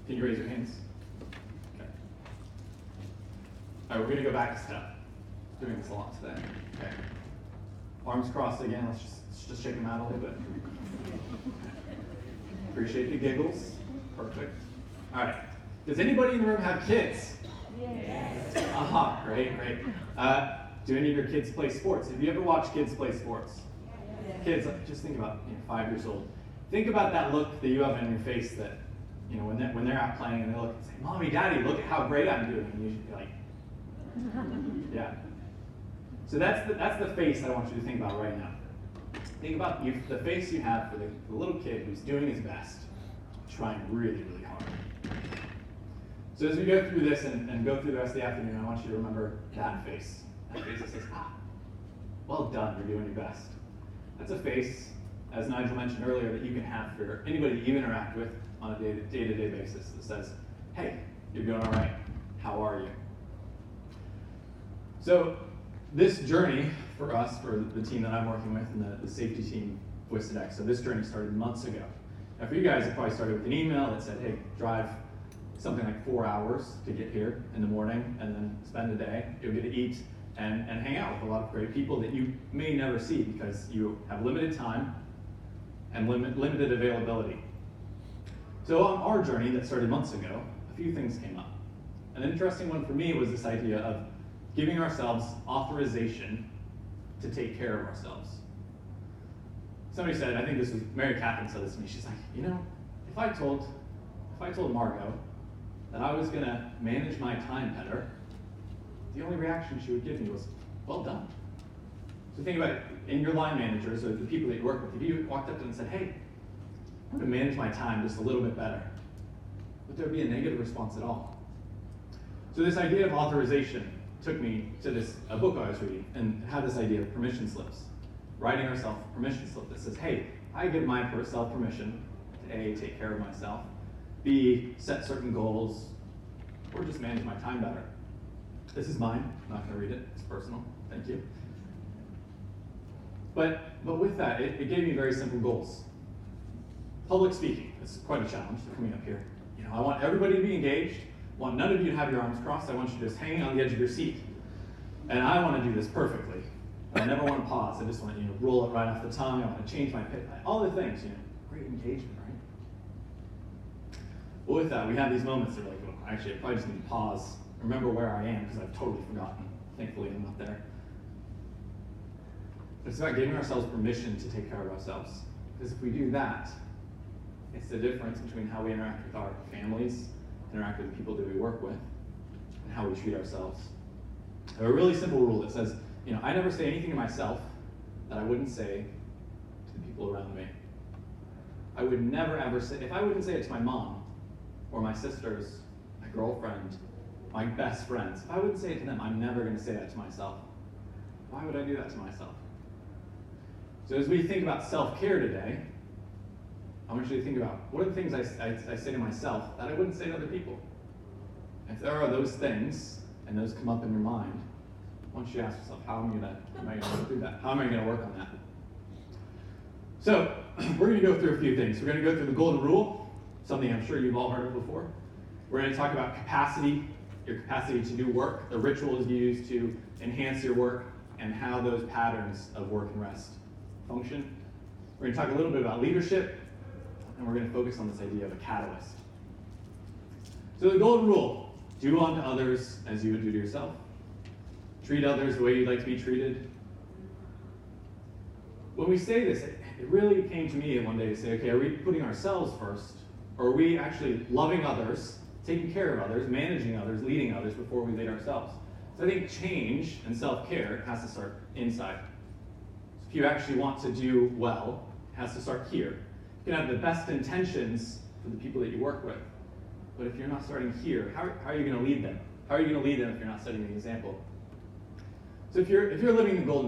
Can you raise your hands? Okay. All right, we're going to go back a step. Doing this a lot today. Okay. Arms crossed again. Let's just shake them out a little bit. Appreciate the giggles. Perfect. All right. Does anybody in the room have kids? Yes. Aha, great. Do any of your kids play sports? Have you ever watched kids play sports? Yes. Kids, just think about 5 years old. Think about that look that you have on your face that, when they're out playing and they look and say, "Mommy, Daddy, look at how great I'm doing." And you should be like, yeah. So that's the face I want you to think about right now. Think about the face you have for the little kid who's doing his best, trying really, really hard. So as we go through this and go through the rest of the afternoon, I want you to remember that face. That face that says, well done, you're doing your best. That's a face, as Nigel mentioned earlier, that you can have for anybody you interact with on a day-to-day basis that says, hey, you're doing all right. How are you? So this journey for us, for the team that I'm working with and the safety team with SEDEX, so this journey started months ago. Now for you guys, it probably started with an email that said, hey, drive something like 4 hours to get here in the morning and then spend a day. You'll get to eat and hang out with a lot of great people that you may never see because you have limited time and limited availability. So on our journey that started months ago, a few things came up. An interesting one for me was this idea of giving ourselves authorization to take care of ourselves. Somebody said, I think this was Mary Catherine said this to me, she's like, if I told Margot that I was gonna manage my time better, the only reaction she would give me was, well done. So think about it, in your line managers or the people that you work with, if you walked up to them and said, hey, I'm gonna manage my time just a little bit better, would there be a negative response at all? So this idea of authorization took me to a book I was reading and had this idea of permission slips. Writing ourselves a permission slip that says, hey, I give myself permission to A, take care of myself, B, set certain goals, or just manage my time better. This is mine. I'm not going to read it. It's personal. Thank you. But with that, it gave me very simple goals. Public speaking is quite a challenge coming up here. I want everybody to be engaged. I want none of you to have your arms crossed. I want you just hanging on the edge of your seat. And I want to do this perfectly. I never want to pause. I just want to roll it right off the tongue. I want to change my pitch. All the things. Great engagement, right? Well, with that, we have these moments that are like, oh, actually, I probably just need to pause, remember where I am, because I've totally forgotten. Thankfully, I'm not there. But it's about giving ourselves permission to take care of ourselves. Because if we do that, it's the difference between how we interact with our families, interact with the people that we work with, and how we treat ourselves. I have a really simple rule that says, I never say anything to myself that I wouldn't say to the people around me. I would never ever say, if I wouldn't say it to my mom, or my sisters, my girlfriend, my best friends, if I wouldn't say it to them, I'm never going to say that to myself. Why would I do that to myself? So as we think about self-care today, I want you to think about what are the things I say to myself that I wouldn't say to other people. If there are those things, and those come up in your mind, I want you to ask yourself, how am I going to do that? How am I going to work on that? So we're going to go through a few things. We're going to go through the golden rule, something I'm sure you've all heard of before. We're going to talk about capacity, your capacity to do work, the rituals you use to enhance your work, and how those patterns of work and rest function. We're going to talk a little bit about leadership, and we're going to focus on this idea of a catalyst. So the golden rule, do unto others as you would do to yourself. Treat others the way you'd like to be treated. When we say this, it really came to me one day to say, okay, are we putting ourselves first, or are we actually loving others, taking care of others, managing others, leading others before we lead ourselves? So I think change and self-care has to start inside. So if you actually want to do well, it has to start here. You can have the best intentions for the people that you work with, but if you're not starting here, how are you going to lead them? How are you going to lead them if you're not setting the example? So if you're living the golden